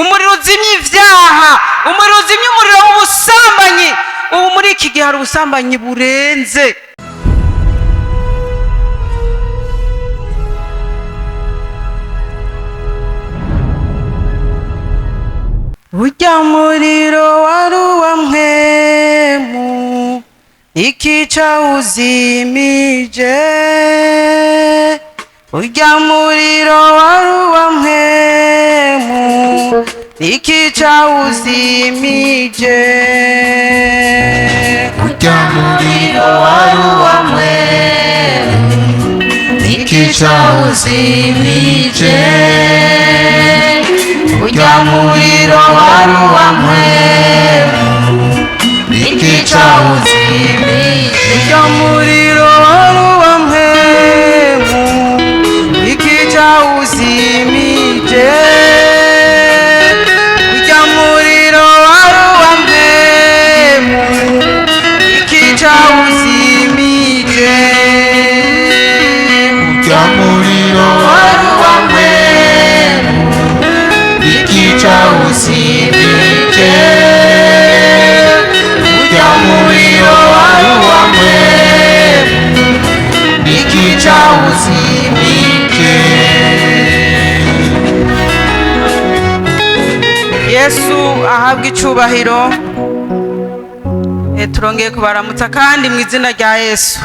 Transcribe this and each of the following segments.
umuriro uzimya ivyaha, umuriro uzimya umuriro w'ubusambanyi. Ubu muri iki gihe hari ubusambanyi burenze. Urya muriro wari uwa mpwemu, ikica uzimije. Urya muriro wari uwa mpwemu, ikica uzimije. Urya muriro wari uwa mpwemu, ikica uzimije. Urya muriro wari uwa mpwemu, ikica uzimije. Urya muriro wari uwa mpwemu, ikica uzimije. Urya muriro wari uwa mpwemu, ikica uzimije. Urya muriro wari uwa mpwemu, ikica uzimije. Urya muriro wari uwa mpwemu, ikica uzimije. Yesu ahabwa icubahiro. Turongeye kubaramutsa kandi mu izina rya Yesu.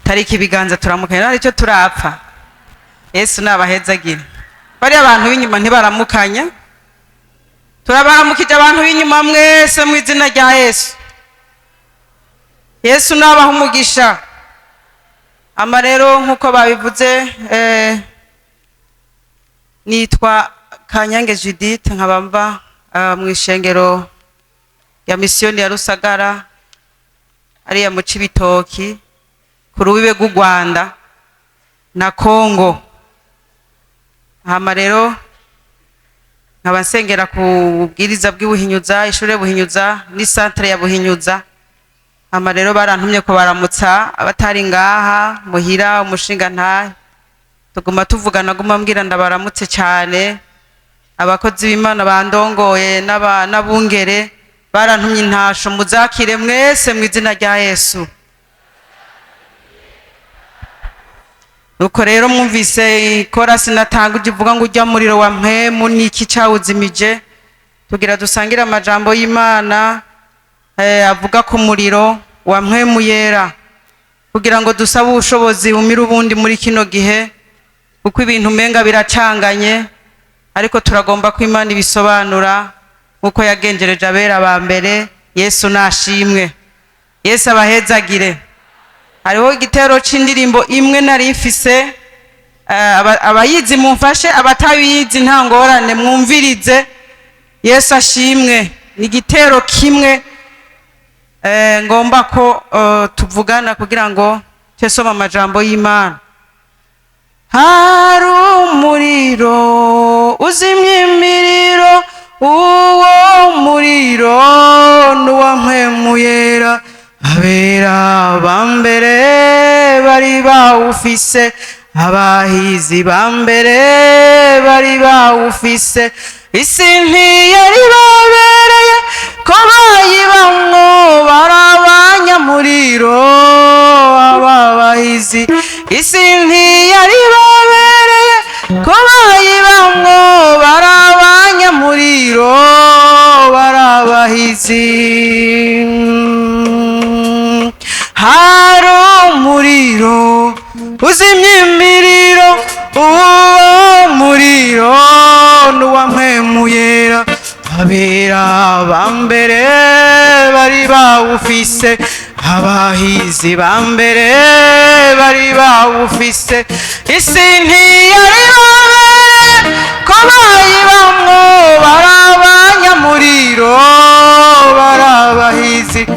Tariki ibiganza turamukanya aricyo turapfa. Yesu nabahezagire. Bari abantu b'inyuma ntibaramukanya. Turabaramukije abantu b'inyuma mwese mu izina rya Yesu. Yesu nabaha umugisha. Ama rero nkuko babivuze nitwa Kanyange Judith, nkabamba mu ishengero ya misiyoni ya Rusagara ariya mu Cibitoki ku rubibe rw'u Rwanda na Kongo. Hama rero nkaba nsengera ku bwiriza bw'Ubuhinyuza, ishure Buhinyuza ni centre ya Buhinyuza. Hama rero barantumye ko baramutsa abatari ngaha muhira umushinga ntahe. Tuguma tuvugana guma mbwira ndabaramutse cyane. Abakozi b'Imana bandongoye n'abungere barantumye intasho muzakire mwese mu izina rya Yesu. Nuko rero mwumvise ikorasi natanguje ivuga ngo urya muriro wa mpwemu niki cawuzimije. Tugira dusangire amajambo y'Imana avuga ku muriro wa mpwemu yera, kugira ngo dusabe ubushobozi bumira ubundi muri kino gihe, kuko ibintu menga biracanganye, ariko turagomba ko Imana ibisobanura nkuko yagenjereje abera ba mbere. Yesu nashimwe. Yesu abahezagire. Hariho igitero c'indirimbo imwe nari mfise, abayizi mumfashe, abatabizi nta ngorane mwumvirize. Yesu ashimwe. Ni igitero kimwe ngomba ko tuvugana kugira ngo twesoma amajambo y'Imana. Hari umuriro uzimya imiriro, uwo muriro n'uwa mpwemu yera. Abera bambere bari bawufise, abahizi bambere bari bawufise. Isi ntiyari babereye ko bayibamwo, barabanyamuriro ababahizi. Isi ntiyari babereye ko bayibamwo, barabanyamuriro barabahizi. Hari umuriro uzimya imiriro, uwo muriro n'uwa mpwemu yera. Abera bambere bari bawufise, abahizi bambere bari bawufise. Isi ntiyari babereye ko bayibamwo, barabanyamuriro barabahizi.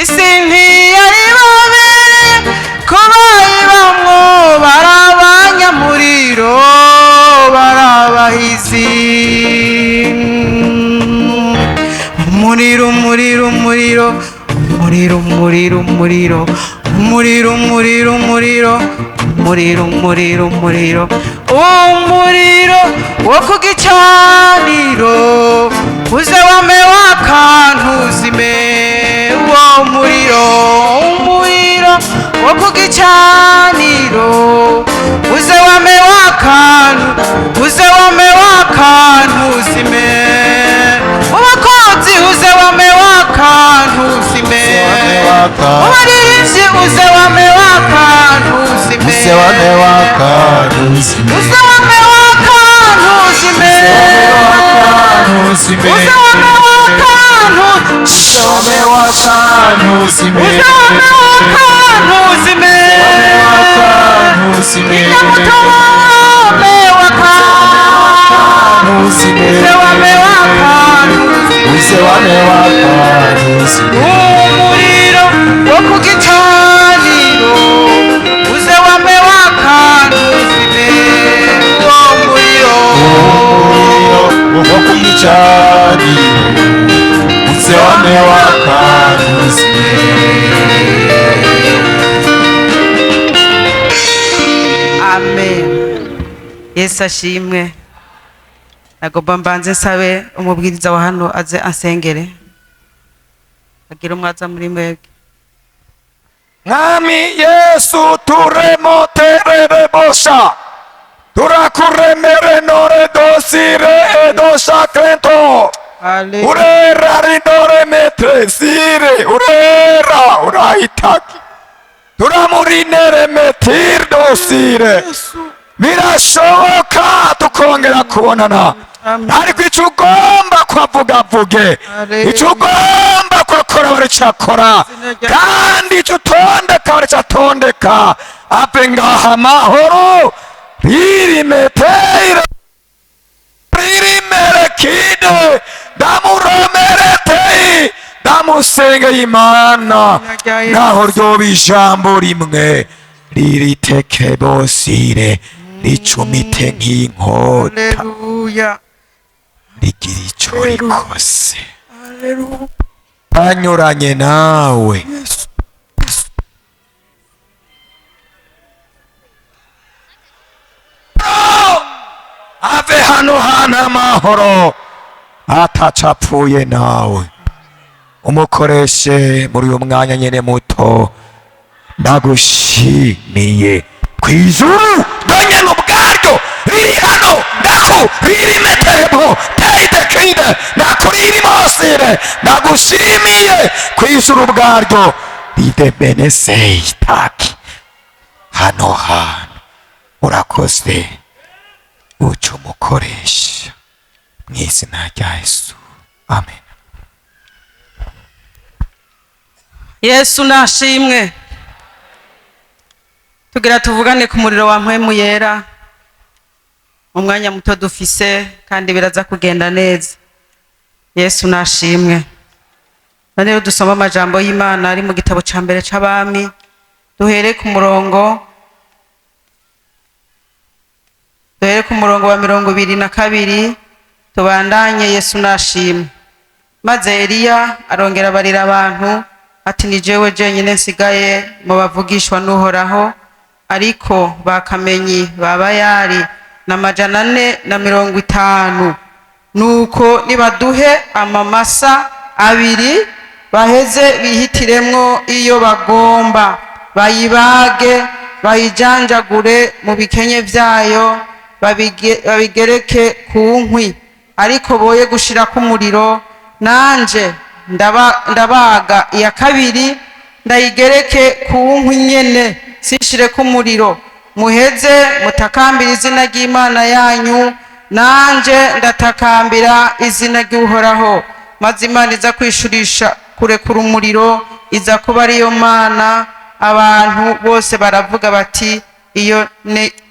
Isi ntiyari babereye ko bayibamwo, barabanyamuriro barabahizi. Umuriro umuriro umuriro umuriro umuriro umuriro umuriro umuriro umuriro umuriro umuriro umuriro umuriro wo ku gicaniro uze wame waka ntuzime uwo muriro umuriro wo ku gicaniro uze wame waka ntuzime ubakozi uze wame waka ntuzime ubaririmbyi uze wame waka ntuzime uze wame waka ntuzime uze wame waka ntuzime uze wame waka ntuzime umuriro wo ku gicaniro uze wame waka ntuzime uwo muriro wo ku gicaniro uze wame waka ntuzime. amen. Yesu ashimwe. Nagomba mbanze nsabe umubwiriza wa hano aze ansengere agira umwaza muri mwebwe. Mwami Yesu turemo terere bosha turakuremere nore dosire edosha klento urera rinore metresire urera urahitaki turamurinere metir dosire birashoboka tukongera kubonana ariko icyo ugomba kwavugavuge icyo ugomba kwakora baricakora kandi icyo utondeka baricatondeka ape ngaha amahoro ririmeteyire ririmerekide damuromeretei damusenge imana naho ryoba ijambo rimwe ririteke bosire ricumite nk'inkota rigira icyo rikose banyuranye nawe ave hano hana amahoro atacapfuye nawe umukoreshe muri uyu mwanya nyene muto ndagushimiye kw'ijuru donyene ubwaryo riri hano ndaku riri meterebo teidekide nakuriri mosire ndagushimiye kw'ijuru ubwaryo ridebeneseitaki hano hano urakoze uca umukoresha mw'izina rya Yesu amen. Yesu nashimwe. Tugira tuvugane ku muriro wa mpwemu yera mu mwanya muto dufise kandi biraza kugenda neza. Yesu nashimwe. None dusoma amajambo y'Imana ari mu gitabo ca mbere c'abami duhere ku murongo wa 22 tubandanye. Yesu nashimwe. Maze Eliya arongera barira abantu ati ni jewe jenyine nsigaye mu bavugishwa n'Uhoraho, ariko bakamenyi babayari na 450. Nuko nibaduhe amamasa abiri baheze bihitiremwo iyo bagomba, bayibage bayijanjagure mu bikenye vyayo babigereke ku nkwi, ariko boye gushira ku muriro. Nanje ndabaga iya kabiri ndayigereke ku nkwi nyene sishire ku muriro. Muheze mutakambira izina ry'Imana yanyu, nanje ndatakambira izina ry'Uhoraho. Maze Imana iza kwishurisha kurekura umuriro, iza kuba ariyo Mana. Abantu bose baravuga bati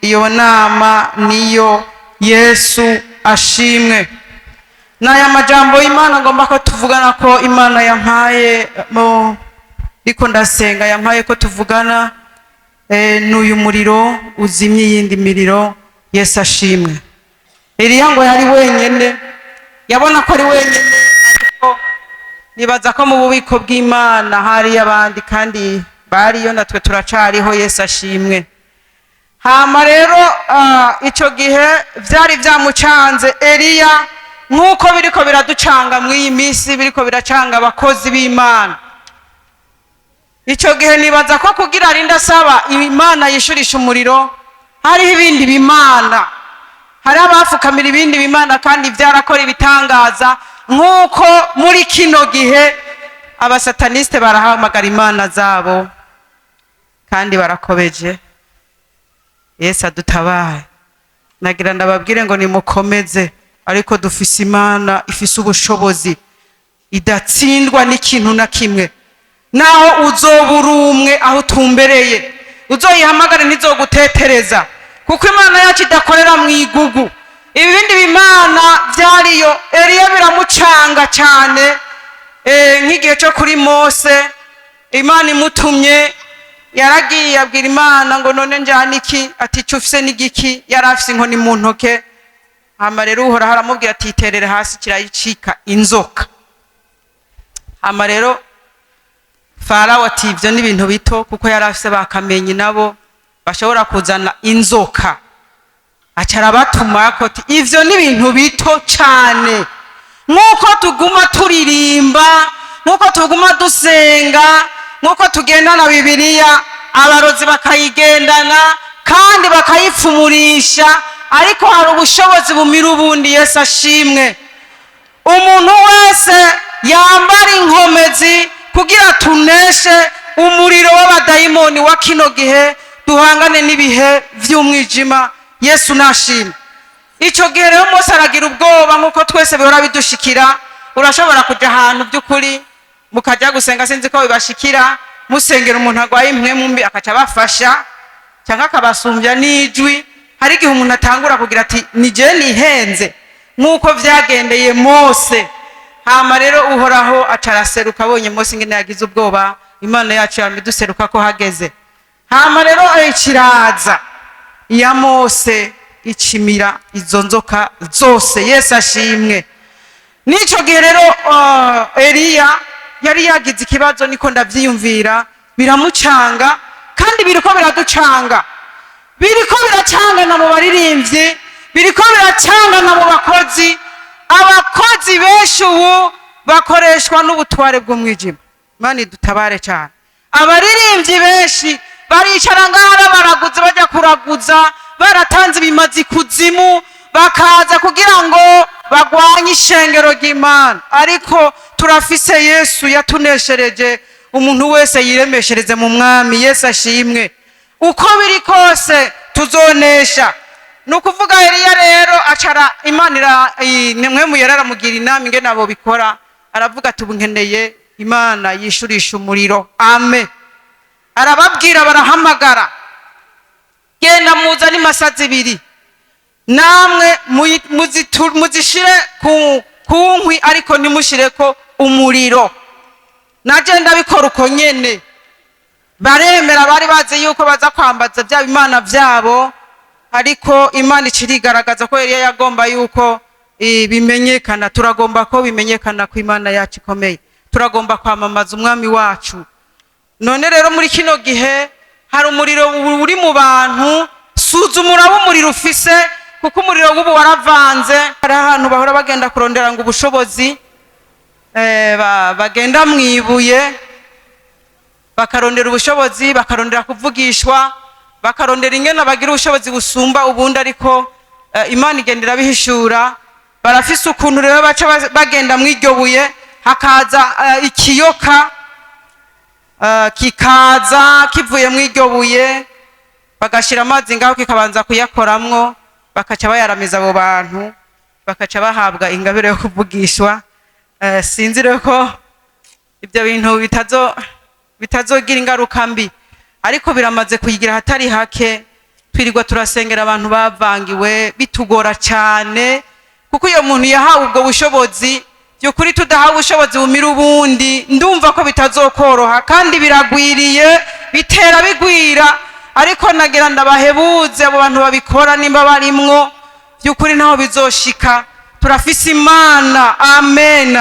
iyo nama niyo. Yesu ashimwe. Naya majambo y'Imana ngomba ko tuvugana ko Imana yampaye riko ndasenga yampaye ko tuvugana n'uyu muriro uzimye yindi miriro. Yesu ashimwe. Eliya ngo yari wenyene, yabona ko ari wenyene, ariko nibaza ko mu bubiko bw'Imana hari abandi kandi bariyo natwe turacariho. Yesu ashimwe. hama rero icyo gihe byari byamucanze Eliya, nk'uko biriko biraducanga mw'iyi minsi, biriko biracanga abakozi b'Imana. Icyo gihe nibaza ko kugira arinde asaba Imana yishurisha umuriro, hariho ibindi bimana, hari abafukamira ibindi bimana kandi byarakora ibitangaza, nk'uko muri kino gihe abasataniste barahamagara imana zabo kandi barakobeje. Yesu adutabare. Nagira ndababwire ngo nimukomeze, ariko dufise Imana ifise ubushobozi idatsindwa n'ikintu na kimwe. Naho uzobura umwe aho tumbereye, uzoyihamagare ntizogutetereza, kuko Imana yacu idakorera mu igugu. Ibindi bimana byariyo Eliya biramucanga cyane, nk'igihe cyo kuri Mose, Imana imutumye yaragiye abwira Imana ngo none njyane iki? Ati icyo ufise n'igiki? Yari afise inkoni mu ntoke. Hama rero Uhoraho aramubwira ati iterere hasi kirayicika inzoka. Hama rero Farawo ati ibyo ni ibintu bito, kuko yari afise bakamenyi nabo bashobora kuzana inzoka. Acara batuma ko ati ivyo ni ibintu bito cyane. Nk'uko tuguma turirimba, nk'uko tuguma dusenga, nk'uko tugendana Bibiliya, abarozi bakayigendana kandi bakayipfumurisha, ariko hari ubushobozi bumira ubundi. Yesu ashimwe. Umuntu wese yambara inkomezi kugira tuneshe umuriro w'abadayimoni wa kino gihe, duhangane n'ibihe vy'umwijima. Yesu nashimwe. Icyo gihe rero Mose aragira ubwoba, nk'uko twese bihora bidushikira. Urashobora kuja ahantu by'ukuri mukajya gusenga, sinzi ko bibashikira, musengera umuntu agwaye impwemu mbi akaca bafasha cyangwa akabasumbya n'ijwi. Hari igihe umuntu atangura kugira ati nije nihenze, nk'uko vyagendeye Mose. Hama rero Uhoraho acaraseruka, abonye Mose ngene yagize ubwoba, Imana yacu yamiduseruka ko hageze. Hama rero ikiraza ya Mose icimira izo nzoka zose. Yesu ashimwe. Nico gihe rero Eliya yari yagize ikibazo, niko ndavyiyumvira, biramucanga kandi biriko biraducanga, biriko biracangana mu baririmbyi, biriko biracangana mu bakozi. Abakozi benshi ubu bakoreshwa n'ubutware bw'umwijima. Imana idutabare cyane. Abaririmbyi benshi baricara ngahara baraguza, bajya kuraguza, baratanze ibimazi kuzimu, bakaza kugira ngo bagwanye ishengero ry'Imana. Ariko turafise Yesu yatuneshereje, umuntu wese yiremeshereze mu Mwami. Yesu ashimwe. Uko biri kose tuzonesha. Nukuvuga Eliya rero acara Imana nimwe yaramugira inama ingene abo bikora. Aravuga ati nkeneye Imana yishurisha umuriro. Amen. Arababwira, barahamagara, genda muzane masazi ibiri, namwe muzishire ku nkwi, ariko nimushireko umuriro. Naje ndabikora uko nyene. Baremera, bari bazi yuko baza kwambaza bya Imana byabo, ariko Imana icirigaragaza ko Eliya yagomba yuko bimenyekana. Turagomba ko bimenyekana ko Imana yacu ikomeye. Turagomba kwamamaza umwami wacu. None rero muri kino gihe hari umuriro uri mu bantu. Suzumura umuriro ufise, kuko umuriro w'ubu waravanze. Hari ahantu bahora bagenda kurondera ngo ubushobozi, bagenda mwibuye, bakarondera ubushobozi, bakarondera kuvugishwa, bakarondera ingene bagira ubushobozi busumba ubundi, ariko Imana igendera bihishura. Barafise ukuntu rero baca bagenda mw'iryo buye, hakaza ikiyoka, kikaza kivuye mw'iryo buye, bagashira amazi ngaho kikabanza kuyakoramwo, bakaca bayaramiza abo bantu, bakaca bahabwa ingabire yo kuvugishwa. Sinzi rero ko ibyo bintu bitazogira ingaruka mbi, ariko biramaze kuyigira hatari hake. Twirirwa turasengera abantu bavangiwe, bitugora cyane, kuko iyo muntu yahawe ubwo bushobozi, by'ukuri tudahawe ubushobozi bumira ubundi, ndumva ko bitazokoroha, kandi biragwiriye, bitera bigwira. Ariko nagira ndabahebuze abo bantu babikora, nimba barimwo by'ukuri ntaho bizoshika. Turafise Imana. Amen.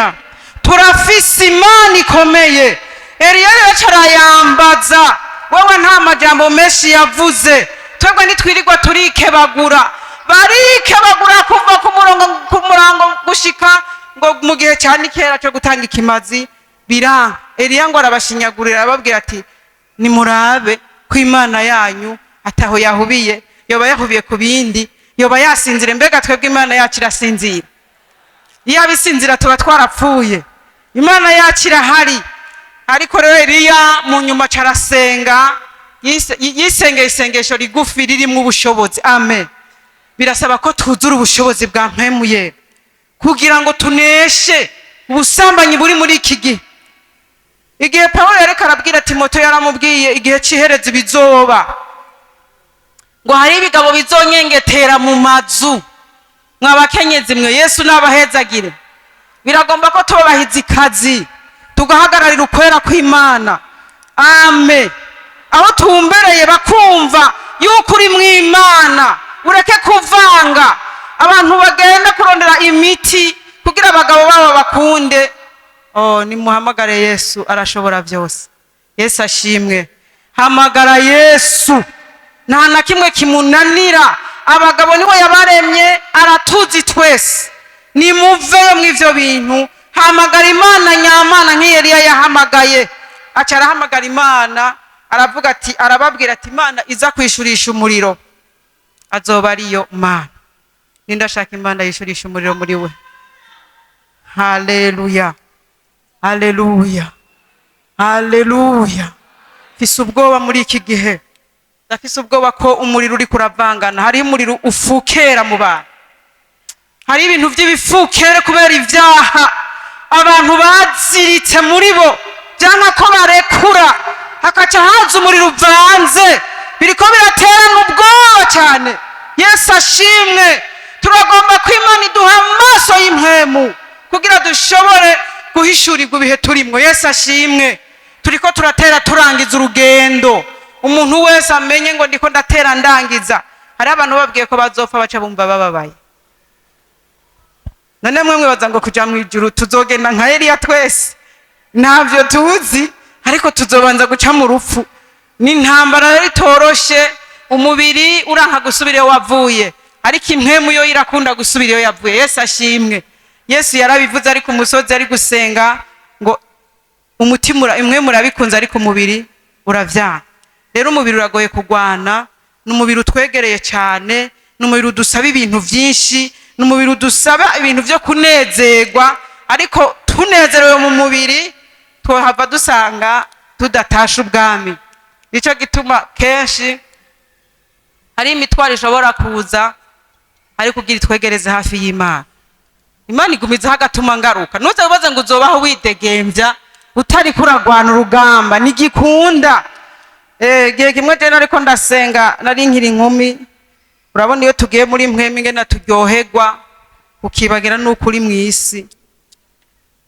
Turafise Imana ikomeye. Eliya yacarayambaza, wewe nta majambo menshi yavuze. twebwe ntitwirirwa turikebagura, barikebagura kuva ku murango gushika ngo mu gihe cyane kera cyo gutanga ikimazi biranga. Eliya ngo arabashinyagurira arababwira ati nimurabe ko Imana yanyu ataho yahubiye, yoba yahubiye ku bindi, yoba yasinzire. Mbega twebwe Imana yacu irasinzira? iyo abisinzira tuba twarapfuye. Imana yacu irahari. Ariko rero Eliya mu nyuma carasenga, yisengeye isengesho rigufi ririmo ubushobozi. Amen. Birasaba ko twuzura ubushobozi bwa Mpwemu Yera kugira ngo tuneshe ubusambanyi buri muri iki gihe. Igihe Pawulo yareka arabwira Timoteyo, yaramubwiye igihe cihereza bizoba, ngo hari ibigabo bizonyengetera mu mazu. Mwabakenyezi mwe, Yesu nabahezagire. Biragomba ko tubahiza ikazi, tugahagararira ukwera kw'Imana. Amen. Aho tumbereye bakumva yuko uri mw'Imana, ureke kuvanga. Abantu bagenda kurondera imiti kugira abagabo babo bakunde. Nimuhamagare Yesu, arashobora byose. Yesu ashimwe. Hamagara Yesu, nta na kimwe kimunanira. Abagabo niwe yabaremye, aratuzi twese. Nimuveyo mw'ivyo bintu, hamagara Imana nyamana nk'Eliya yahamagaye. Aca arahamagara Imana, aravuga ati, arababwira ati Imana iza kwishurisha umuriro, azoba ariyo Mana. Nindashaka Imana yishurisha umuriro muri we. Haleluya, haleluya, haleluya. Mfise ubwoba muri iki gihe, ndafise ubwoba ko umuriro uri kuravangana. Hari umuriro ufukera mu bantu, hari ibintu by'ibifukere kubera ibyaha abantu baziritse muri bo, byanga ko barekura, hakaca haza umuriro uvanze, biriko biraterana ubwoba cyane. Yesu ashimwe. Turagomba ko Imana iduha amaso y'impwemu kugira dushobore guhishurirwa ibihe turimwo. Yesu ashimwe. Turiko turatera turangiza urugendo, umuntu wese amenye ngo ndiko ndatera ndangiza. Hari abantu babwiye ko bazopfa baca bumva bababaye. None mwemwe baza ngo kuja mu ijuru tuzogenda nka Eliya twese? Ntavyo tuzi, ariko tuzobanza guca mu rupfu. Ni intambara ritoroshe, umubiri uranka gusubira iyo wavuye, ariko impwemu yo irakunda gusubira iyo yavuye. Yesu ashimwe. Yesu yarabivuze ari ku musozi ari gusenga ngo umutima impwemu urabikunze ariko umubiri uravyanga. Rero umubiri uragoye kugwana, n'umubiri utwegereye cyane, n'umubiri udusaba ibintu byinshi, n'umubiri udusaba ibintu byo kunezerwa, ariko tunezerewe mu mubiri tuhava dusanga tudatasha ubwami. Nico gituma kenshi hari imitwaro ishobora kuza ariko kugira itwegereze hafi y'Imana. Imana igumiza hagatuma ngaruka. Nuze ubaze ngo uzobaho widegembya utari kuragwana urugamba, nigikunda. Gihe kimwe je nariko ndasenga, nari nkiri inkumi. Urabona iyo tugiye muri mpwemu ingena turyoherwa, ukibagira n'ukuri mw'isi.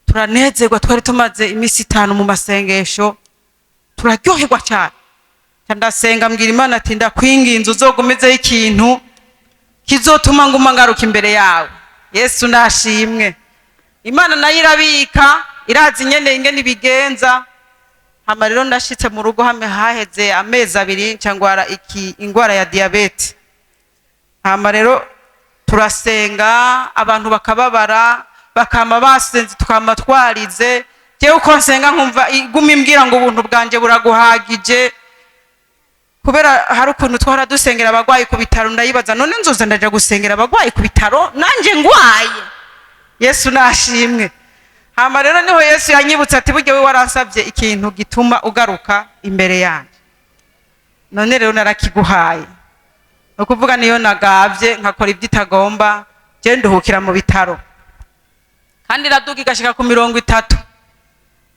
Turanezerwa, twari tumaze imisi 5 mu masengesho, turaryoherwa cyane. Ndasenga mbwira Imana ati ndakwinginze uzogumezeho ikintu kizotuma nguma ngaruka imbere yawe. Yesu nashimwe. Imana nayo irabika, irazi ingene ibigenza. Hama rero ndashitse mu rugo haheze amezi 2 cyangwa ingwara ya diabete. Hama rero turasenga, abantu bakababara, bakama basenze, tukama twarize. Je uko nsenga nkumva iguma imbwira ngo ubuntu bwanje buraguhagije. Kubera hari ukuntu twara dusengera abagwayi ku bitaro, ndayibaza none nzoza ndaja gusengera abagwayi ku bitaro nanje ngwaye. Yesu nashimwe. Hama rero niho Yesu yanyibutsa ati buryo we waransabye ikintu gituma ugaruka imbere yanje, none rero narakiguhaye. Ukuvuga niyo nagavye nkakora ibyitagomba, je nduhukira mu bitaro. Kandi raduka igashika ku 30.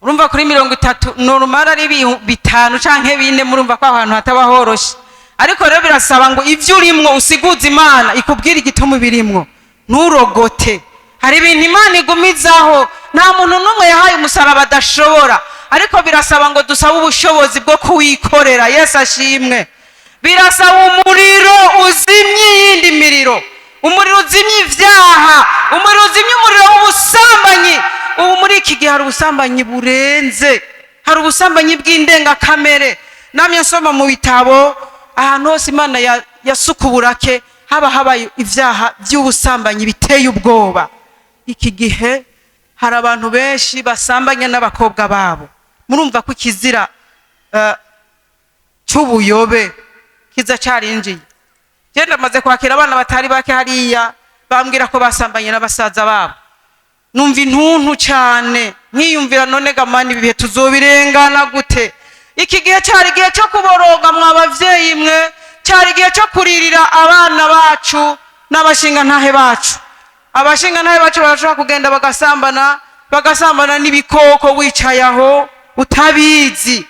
Urumva kuri 30 normal ari 5 canke 4, murumva ko ahantu hataba horoshe. Ariko rero birasaba ngo ivyo urimwo usiguze Imana ikubwira igituma birimwo, nturogote. Hari ibintu Imana igumizaho nta muntu numwe yahaye umusaraba adashobora, ariko birasaba ngo dusabe ubushobozi bwo kuwikorera. Yesu ashimwe. Birasaba umuriro uzimye iyindi miriro, umuriro uzimye ivyaha, umuriro uzimye umuriro w'ubusambanyi. Ubu muri iki gihe hari ubusambanyi burenze, hari ubusambanyi bw'indenga kamere. Namye nsoma mu bitabo ahantu hose imana yasuka uburake haba habaye ibyaha by'ubusambanyi biteye ubwoba. Iki gihe hari abantu benshi basambanya n'abakobwa babo. Murumva ko ikizira cy'ubuyobe kiza carinjiye. Genda maze kwakira abana batari bake hariya bambwira ko basambanye n'abasaza babo. Numva intuntu cyane nkiyumvira none gamani ibihe tuzobirengana gute? Iki gihe cyari igihe cyo kuboroga mw'abavyeyi mwe, cyari igihe cyo kuririra abana bacu n'abashinga ntahe bacu. Abashinga ntahe bacu barashobora kugenda bagasambana n'ibikoko wicaye aho utabizi.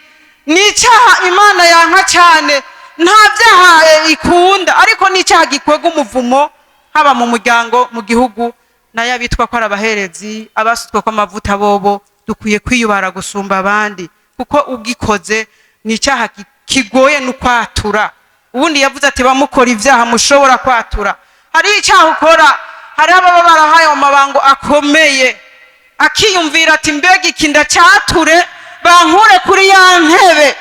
N'icyaha Imana yanka cyane, nta byaha ikunda, ariko n'icyaha gikwega umuvumo haba mu muryango, mu gihugu, nayo abitwa ko ari abaherezi, abasutwe ko amavuta bobo dukwiye kwiyubara gusumba abandi, kuko ugikoze n'icyaha kigoye n'ukwatura. Ubundi yavuze ati bamukora ibyaha mushobora kwatura. Hari icyaha ukora, hari ababa barahaye amabango akomeye, akiyumvira ati mbega iki ndacature bankure kuri ya ntebe,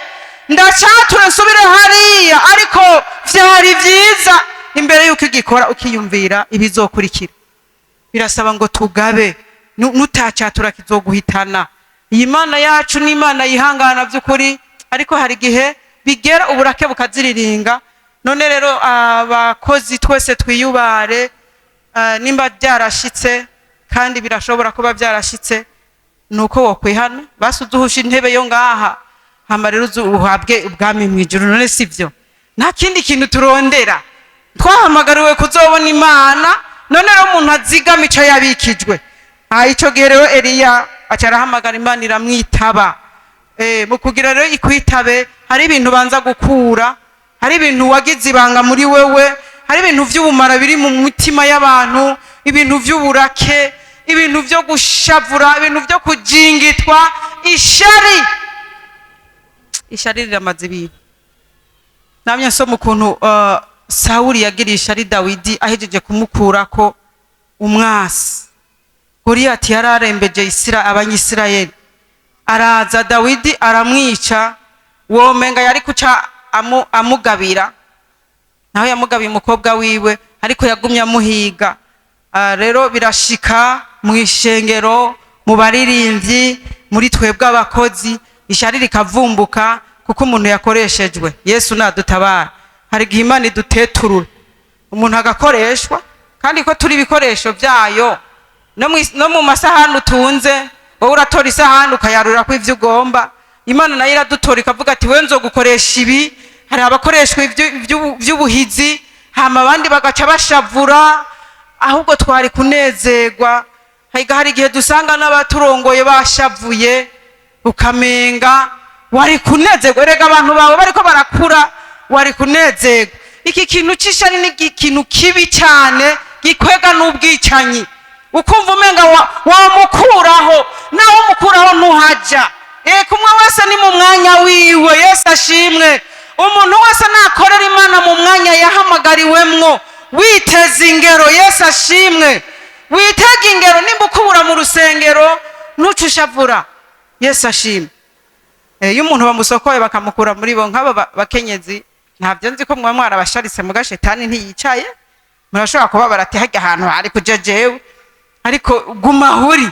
ndacature nsubire hariya, ariko vyari vyiza imbere yuko igikora ukiyumvira ibizokurikira. Birasaba ngo tugabe, nutacatura kizoguhitana. Iyi Mana yacu ni Imana yihangana by'ukuri, ariko hari gihe bigera uburake bukaziriringa. None rero abakozi twese twiyubare, nimba byarashitse kandi birashobora kuba byarashitse, nuko wokwihana basuzuhusha intebe yo ngaha, hama rero uhabwe ubwami mwijuru. None sivyo, nta kindi kintu turondera, twahamagariwe kuzobona Imana. None rero umuntu azigama ico yabikijwe. Ico gihe rero Eliya acarahamagara Imana iramwitaba. Mu kugira rero ikwitabe, hari ibintu banza gukura, hari ibintu wagize ibanga muri wewe, hari ibintu vy'ubumara biri mu mutima y'abantu, ibintu vy'uburake, ibintu vyo gushavura, ibintu vyo kujingitwa, ishari riramaze ibintu. Namye nsoma ukuntu Sawuli yagiriye ishari Dawidi ahejeje kumukurako umwasi. Goliyati yararembeje abanyisirayeli, araza Dawidi aramwica, womenga yari kuca amugabira, naho yamugabiye umukobwa wiwe, ariko yagumye amuhiga. Rero birashika mu ishengero, mu baririmbyi, muri twebwe abakozi, ishari rikavumbuka kuko umuntu yakoreshejwe. Yesu nadutabara. Hari igihe Imana iduteturura, umuntu agakoreshwa, kandi ko turi ibikoresho byayo. No mu masahani utunze, wowe uratora isahani ukayarura ko ivyo ugomba, Imana nayo iradutora ikavuga ati we nzogukoresha ibi. Hari abakoreshwa ivy'ubuhizi, hama abandi bagaca bashavura, ahubwo twari kunezerwa. Hari igihe dusanga n'abaturongoye bashavuye, ukamenga wari kunezerwa. Erega abantu bawe bariko barakura, wari kunezerwa. Iki kintu c'ishari ni ikintu kibi cyane, gikwega n'ubwicanyi. Ukumva umenga wamukuraho, nawe umukuraho ntuhaja. Kumwe wese ni mu mwanya wiwe. Yesu ashimwe. Umuntu wese nakorera Imana mu mwanya yahamagariwemwo, witeza ingero. Yesu ashimwe. Witega ingero. Nimba ukubura mu rusengero ntucushavura. Yesu ashimwe. Iyo umuntu bamusokoye bakamukura muri bo, nk'abo bakenyezi, ntabyo nzi ko mwa mwarabasharitse mu gashetani ntiyicaye, murashobora kuba barati hajya ahantu hari kujejewe, ariko gumahuri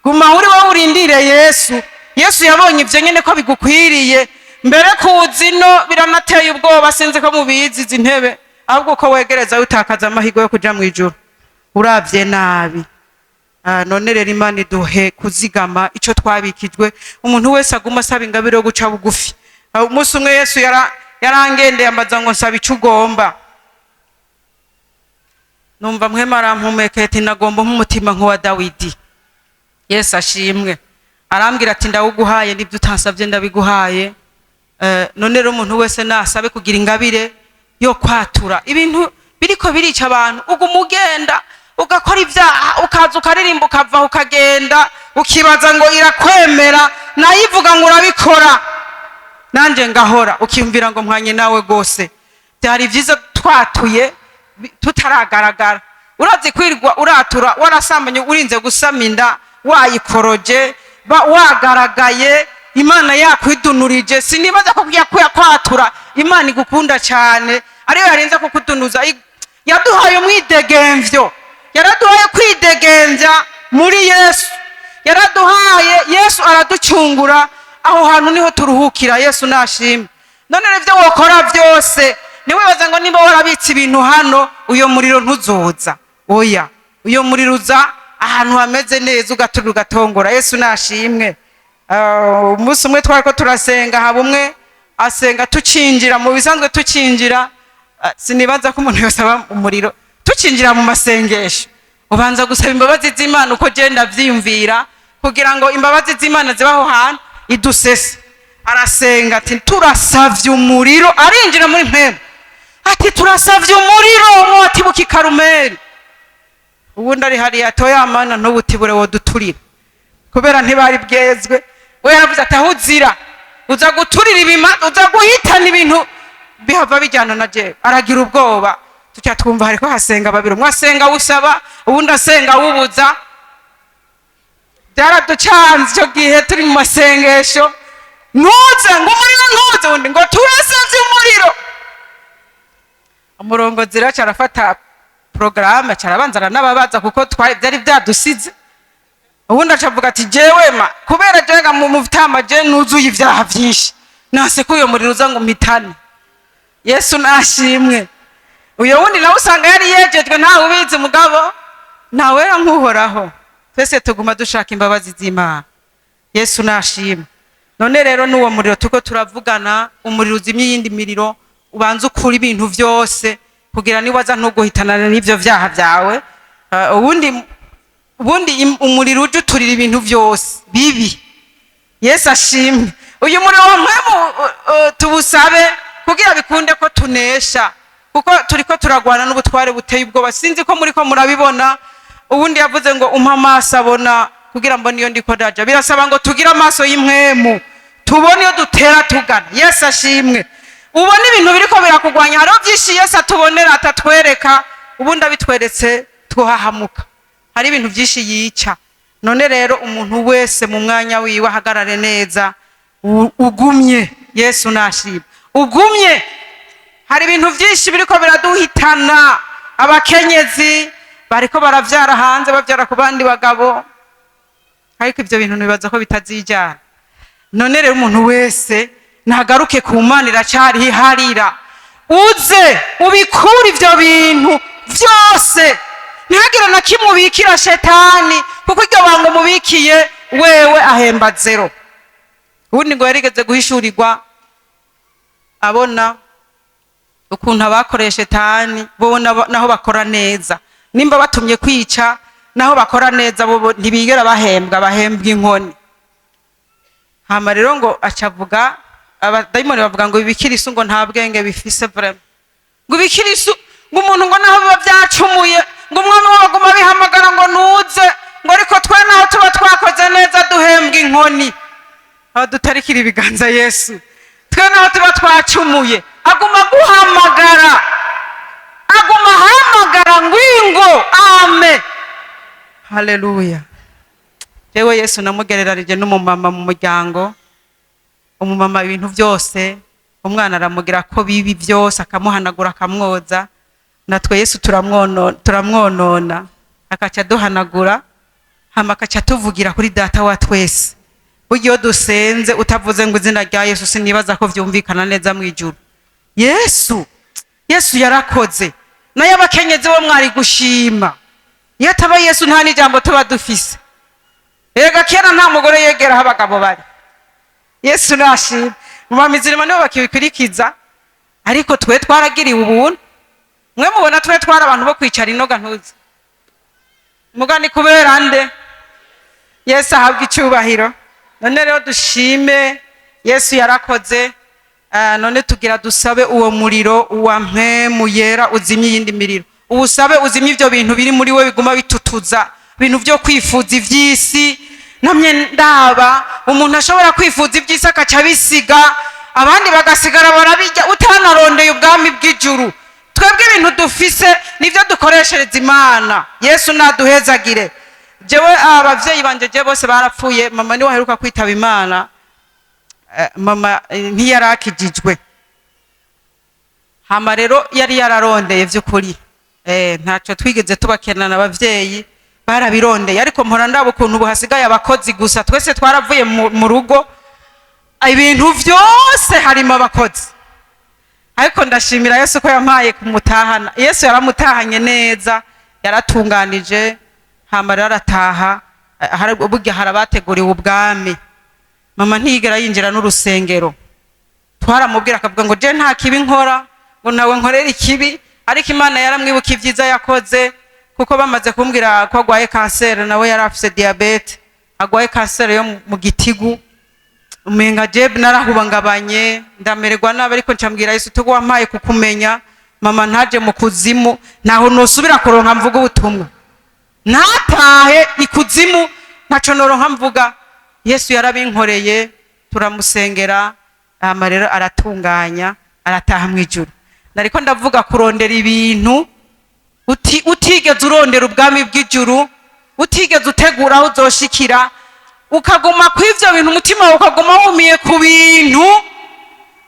wowe urindire Yesu. Yesu yabonye ivyo nyene ko bigukwiriye. Mbere kuzino biranateye ubwoba, sinzi ko mubizi izi ntebe, ahubwo ko wegereza utakaza amahirwe yo kuja mwijuru uravye nabi. None rero Imana iduhe kuzigama ico twabikijwe. Umuntu wese aguma asaba ingabire yo guca bugufi. Umunsi umwe Yesu yarangendeye ambaza ngo nsaba ico ugomba. Numva mpwema arampumekeye ati nagomba nk'umutima nk'uwa Dawidi. Yesu ashimwe. Arambwira ati ndawuguhaye, n'ibyo utansabye ndabiguhaye. None rero umuntu wese nasabe kugira ingabire yo kwatura ibintu biriko birica abantu. Uguma ugenda ugakora ibyaha, ukaza ukaririmba, ukava ukagenda, ukibaza ngo irakwemera, nayivuga ngo urabikora, nanje ngahora, ukiyumvira ngo mpanye nawe gose. Byari vyiza twatuye tutaragaragara. Urazi kwirwa uratura warasambanye, urinze gusama inda, wayikoroje, wagaragaye, Imana yakwidunurije. Sinibaza ko kwatura imana igukunda cyane ariyo yarinze kukutunuza yaduhaye umwidegemvyo yaraduhaye kwidegembya muri Yesu yaraduhaye Yesu araducungura aho hantu niho turuhukira Yesu nashimwe none revyo wokora byose niwibaza ngo nimba warabitse ibintu hano uyo muriro ntuzoza oya uyo muriro uza ahantu hameze neza ugaturira ugatongora Yesu nashimwe umunsi umwe twariko turasenga haba umwe asenga tucinjira mu bisanzwe tucinjira sinibaza ko umuntu yose aba umuriro tucinjira mu masengesho ubanza gusaba imbabazi z'Imana uko genda vyiyumvira kugira ngo imbabazi z'Imana zibaho hantu idusese arasenga ati turasavye umuriro arinjira muri mpemu ati turasavye umuriro mwatibuka Karumeli ubundi ari hari atoya Mana n'ubutibure woduturira kubera ntibari bwezwe we yaravuze ati ahuzira uza guturira ibima uza guhitana ibintu bihava bijyana na jewe aragira ubwoba tucya twumva hariko hasenga babiri mwasenga usaba ubundi asenga wubuza byaraducanze cyo gihe turi mu masengesho ntuze ngo umuriro ntuze undi ngo turasavye umuriro umurongo zira carafata programme carabanzana n'ababaza kuko byari byadusize ubundi acavuga ati jewe ma kubera jenga mu mutama je nuzuye ivyaha vyinshi nase ko uyo muriro uza ngo mpitane Yesu nashimwe uyo wundi nawe usanga yari yejejwe ntawe ubizi mugabo nawe nkuhoraho twese tuguma dushaka imbabazi z'Imana Yesu nashimwe none rero n'uwo muriro tuko turavugana umuriro uzimye yindi miriro ubanza ukura ibintu vyose kugira ni waza ntuguhitana n'ivyo vyaha vyawe ubundi umuriro uje uturira ibintu vyose bibi Yesu ashimwe uyu muriro wa mpemu tubusabe kugira bikunde ko tunesha kuko turiko turagwana n'ubutware buteye ubwoba sinzi ko muriko murabibona ubundi yavuze ngo umpa amaso abona kugira mbone iyo ndiko ndaja birasaba ngo tugire amaso y'impwemu tubone iyo dutera tugana Yesu ashimwe ubone ibintu biriko birakugwanya hariho byinshi Yesu atubonera atatwereka ubundi abitweretse twohahamuka hari ibintu byinshi yica none rero umuntu wese mu mwanya wiwe ahagarare neza ugumye Yesu nashimwe ugumye hari ibintu byinshi biriko biraduhitana abakenyezi bariko baravyara hanze bavyara ku bandi bagabo ariko ivyo bintu nibaza ko bitazijana none rero umuntu wese nagaruke ku Mana iracari hiharira uze ubikura ivyo bintu vyose ntihagire na kimwe ubikira shetani kuko iryo bango mubikiye wewe ahemba zero ubundi ngo yarigeze guhishurirwa abona ukuntu abakoreye shetani bo naho bakora neza nimba batumye kwica naho bakora neza bo ntibigera bahembwa inkoni hama rero ngo acavuga abadayimoni bavuga ngo ibikirisu ngo nta bwenge bifise vraiment ngo ibikirisu ngo umuntu ngo naho biba byacumuye ngo umwami waguma bihamagara ngo nuze ngo ariko twe naho tuba twakoze neza duhembwa inkoni aho dutarikira ibiganza Yesu twe naho tuba twacumuye aguma guhamagara aguma hamagara ngwingo amen haleluya jewe Yesu namugererarije n'umumama mu muryango umumama ibintu byose umwana aramugira ko bibi byose akamuhanagura akamwoza natwe Yesu turamwonona akaca duhanagura hama akaca tuvugira kuri data wa twese buryo dusenze utavuze ngo izina rya Yesu sinibaza ko vyumvikana neza mu ijuru Yesu yarakoze naye abakenyezi bo mwari gushima iyo ataba Yesu nta n'ijambo tuba dufise ega kera nta mugore yegeraho abagabo bari Yesu nashimwe mu mamizirima nibo bakibikurikiza ariko twe twaragiriwe ubuntu mwe mubona twe twara abantu bo kwicara inoga ntuzi mugani kubera nde Yesu ahabwa icyubahiro none rero dushime Yesu yarakoze none tugira dusabe uwo muriro uwa mpemu yera uzimye yindi miriro ubusabe uzimye ivyo bintu biri muri we biguma bitutuza ibintu byo kwifuza ivyisi namye ndaba umuntu ashobora kwifuza ivyisi akaca bisiga abandi bagasigara barabijya utanarondeye ubwami bw'ijuru twebwe ibintu dufise nivyo dukoreshereza Imana Yesu naduhezagire jewe abavyeyi banje je bose barapfuye mama ni waheruka kwitaba Imana mama ntiyarakijijwe hama rero yari yararondeye vy'ukuri ntacyo twigeze tubakenana abavyeyi barabirondeye, ariko mpora ndaba ukuntu ubu hasigaye abakozi gusa. Twese twaravuye mu rugo, ibintu vyose harimo abakozi. Ariko ndashimira Yesu ko yampaye kumutahana. Yesu yaramutahanye neza, yaratunganije, hama rero arataha. Burya harabateguriwe ubwami. Mama ntiyigera yinjira n'urusengero. Twaramubwira akavuga ngo je nta kibi nkora, ngo nawe nkorera ikibi, ariko Imana yaramwibuka ivyiza yakoze, kuko bamaze kumbwira ko agwaye kanseri, nawe yari afise diabete, agwaye kanseri yo mu gitigu. Umenga je narahubangabanye, ndamererwa nabi, ariko ncambwira Yesu tugo wampaye kukumenya, mama ntaje mu kuzimu, naho nosubira kuronka mvuga ubutumwa. Natahe ikuzimu ntaco noronka mvuga. Yesu yarabinkoreye, turamusengera, rero aratunganya, arataha mwijuru. Nariko ndavuga kurondera ibintu utigeze urondera ubwami bw'ijuru, utigeze utegura aho uzoshikira, ukaguma kw'ivyo bintu, umutima ukaguma wumiye ku bintu,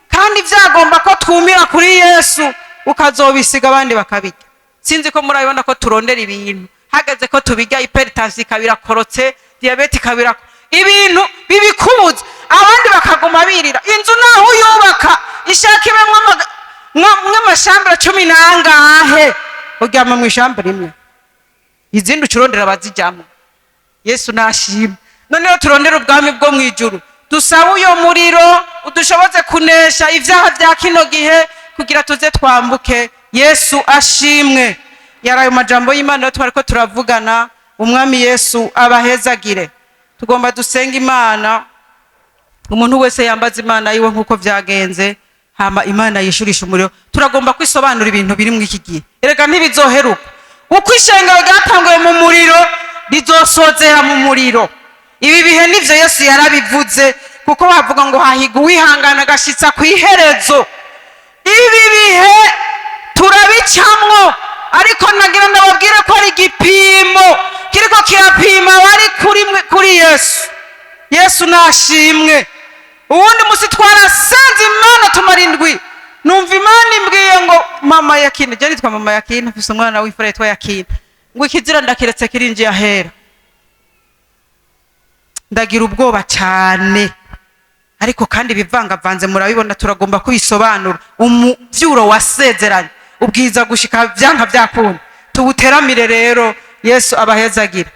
kandi vyagomba ko twumira kuri Yesu, ukazobisiga abandi bakabirya. Sinzi ko murabibona ko turondera ibintu, hageze ko tubirya hypertension ikabirakorotse, diabete ikabira, ibintu bibikubuza, abandi bakaguma birira. Inzu naho uyubaka ishaka ibemwe nk'amashambura 10 nangahe, uryama mu ishambura rimwe, izindi ucurondera bazijyamo. Yesu nashimwe. Noneho turondera ubwami bwo mwijuru, dusaba uyo muriro udushoboze kunesha ivyaha vya kino gihe, kugira tuze twambuke. Yesu ashimwe. Yarayo majambo y'Imana twariko turavugana. Umwami Yesu abahezagire. Tugomba dusenga Imana, umuntu wese yambaza Imana yiwe nkuko vyagenze, hama Imana yishurisha umuriro. Turagomba kwisobanura ibintu biri mu iki gihe. Erega ntibizoheruka. Uko ishengero ryatanguye mu muriro, rizosozera mu muriro. Ibi bihe nivyo Yesu yarabivuze, kuko bavuga ngo hahiga uwihangana agashitsa kw'iherezo. Ibi bihe turabicamwo, ariko nagira ndababwire ko ari igipimo kiriko kirapima bari kuri Yesu. Yesu nashimwe. Ubundi musi twarasenze Imana tumarindwi, numva Imana imbwiye ngo mama Yakina, je nitwa mama Yakina, mfise umwana w'ifure yitwa Yakina, ngo ikizira ndakiretse kirinji yahera. Ndagira ubwoba cyane, ariko kandi bivangavanze murabibona, turagomba kubisobanura. Umuvyuro wasezeranye ubwiza gushika vyanka vyakunda, tubuteramire rero. Yesu abahezagira.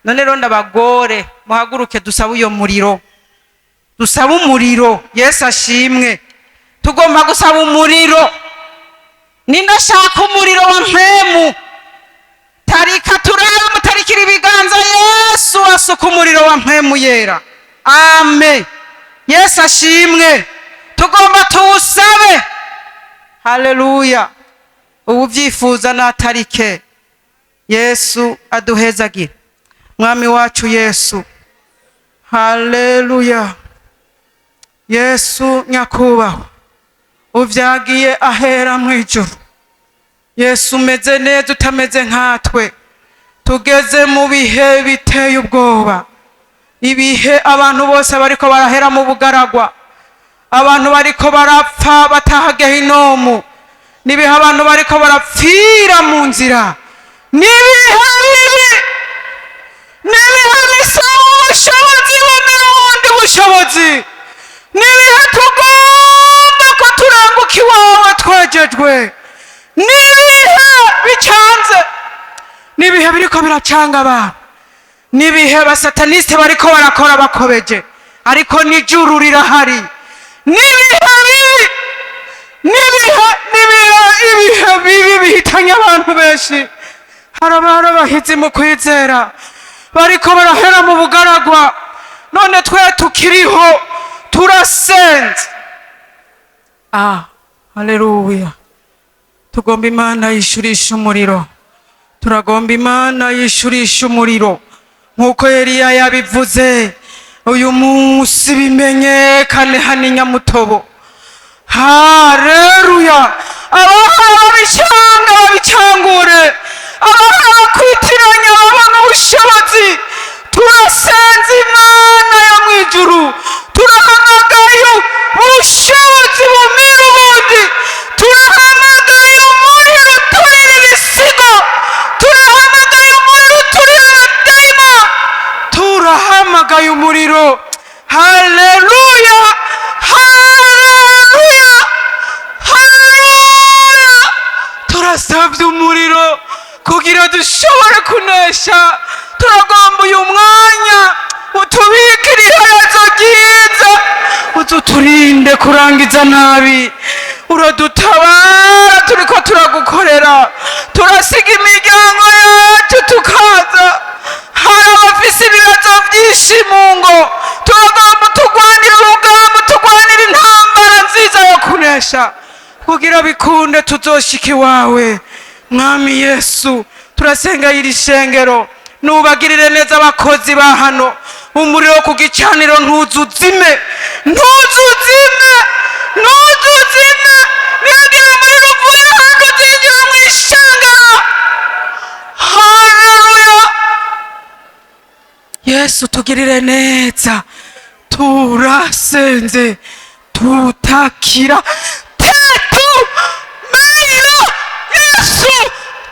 None rero ndabagore, muhaguruke dusaba uyo muriro, dusaba umuriro. Yesu ashimwe. Tugomba gusaba umuriro. Nindashaka umuriro wa mpemu, tarika turabe mutarikira ibiganza. Yesu asuka umuriro wa mpemu yera. Amen. Yesu ashimwe. Tugomba tuwusabe. Haleluya. Ubu vyifuza natarike. Yesu aduhezagire. Mwami wacu Yesu. Haleluya. Yesu nyakubahwa, uvyagiye ahera mwijuru. Yesu umeze neza, utameze nkatwe. Tugeze mu bihe biteye ubwoba, ibihe abantu bose bariko barahera mu bugaragwa, abantu bariko barapfa bataha Gehinomu, nibihe abantu bariko barapfira mu nzira, nibihe bisaba ubushobozi bumera ubundi bushobozi, nibihe tugomba ko turambuka iwawe twejejwe, nibihe bicanze, nibihe biriko biracanga abantu, nibihe basataniste bariko barakora bakobeje, ariko n'ijuru rirahari. Nibihe bibi bihitanye abantu benshi, harabara bahizi mu kwizera bariko barahera mu bugaragwa. None twe tukiriho turasenze. Haleluya. Tugomba Imana yishurisha umuriro, turagomba Imana yishurisha umuriro nkuko Eliya yabivuze. Uyu munsi bimenyekane hano i Nyamutobo. Haleluya. Ababishanga babicangure, abakwitiranya babona ubushobozi. Turasenze Imana yo mwijuru, turahamagaye ubushobozi bumira ubundi, turahamagaye turahamagaye umuriro. Haleluya, haleluya, haleluya. Turasabye umuriro kugira dushobore kunesha. Turagomba uyu mwanya utubikire iherezo ryiza, uturinde kurangiza nabi. Uradutabara turiko turagukorera, turasiga imiryango yacu tukaza. Hari abafise ibibazo byinshi mu ngo, turagomba utugwanira urugamba, utugwanira intambara nziza yo kunesha, kugira bikunde tuzoshika iwawe. Mwami Yesu, turasenga iri shengero, nubagirire neza abakozi ba hano. Umuriro ku gicaniro ntuzuzime, ntuzuzime, ntuzuzime. Nigira umuriro uvura abakozi b'Imana mu ishengero. Haleluya. Yesu, tugirire neza. Turasenze, tutakira tetu meyo. Yesu,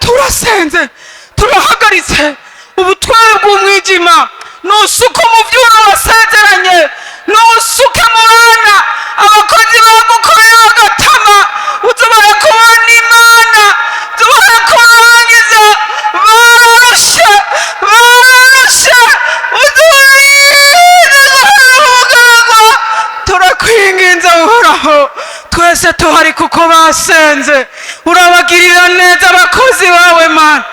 turasenze, turahagaritse ubutware bw'umwijima. Nusuke mu vyuro wasezeranye, nusuke mu bana abakozi bagukorera agatama. Uzubahe kubona Imana, uzubahe kurangiza. Barashe, barashe, uzubahe kugaragwa. Turakwinginze Uhoraho, twese tuhari kuko basenze. Urabagirira neza abakozi bawe Mana,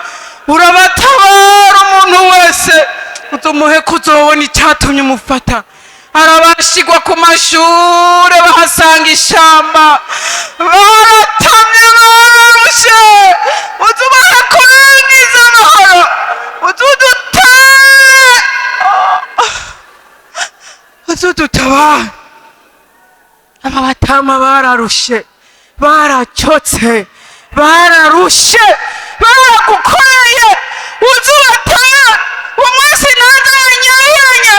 urabatabara umuntu wese. Utumuhe kuzobona icyatumye umufata. Arabashigwa ku mashure bahasanga ishamba, baratamye bararushe. Uzubahe kurangiza amahoro, uzudutabara. Aba batama bararushe, baracotse, bararushe, baragukoreye. Uzubatabara umunsi ntazabanyahiranye.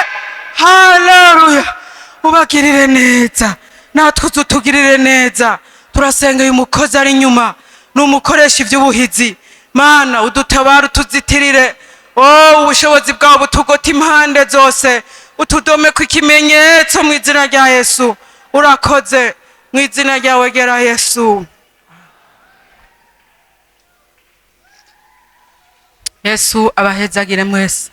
Haleluya. Ubagirire neza, natwe uzutugirire neza. Turasenga uyu mukozi ari inyuma, numukoresha ivy'ubuhizi. Mana, udutabara, utuzitirire. Ubushobozi bwawe butugota impande zose, utudomeko ikimenyetso mu izina rya Yesu. Urakoze mu izina ryawe gera Yesu. Yesu abahezagire mwese.